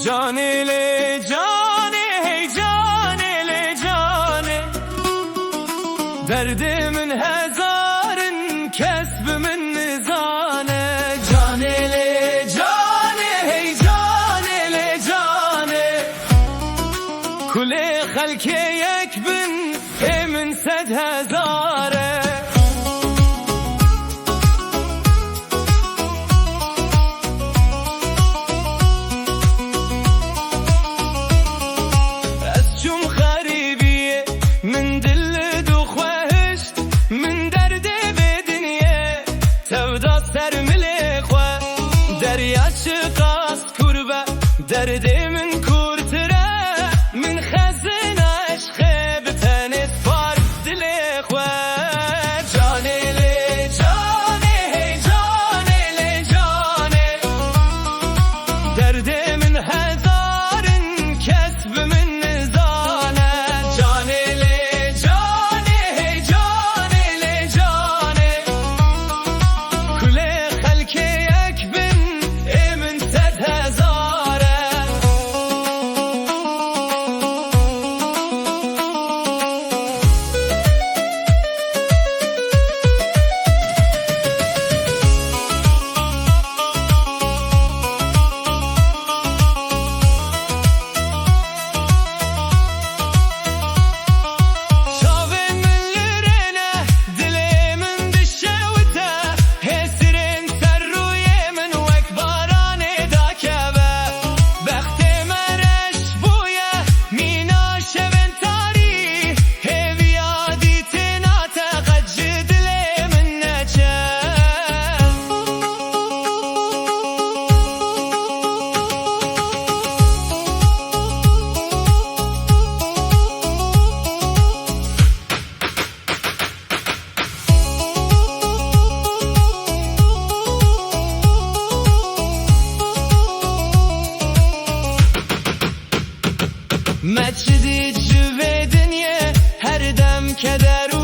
جانی لی جانی هی جانی لی جانی درد من هزارن کسب من نزانه جانی لی جانی هی جانی لی جانی کل خلک یک بن من 100,000 درد من کورتره من خزن عشق بتنت فار دل خواه جانی لی جانی هی جانی لی جانی درد من هزارن کسب من نزانه جانی لی جانی هی جانی لی جانی کل خلک یک بن من 100,000 مچدی جوه دنیا هر دم که در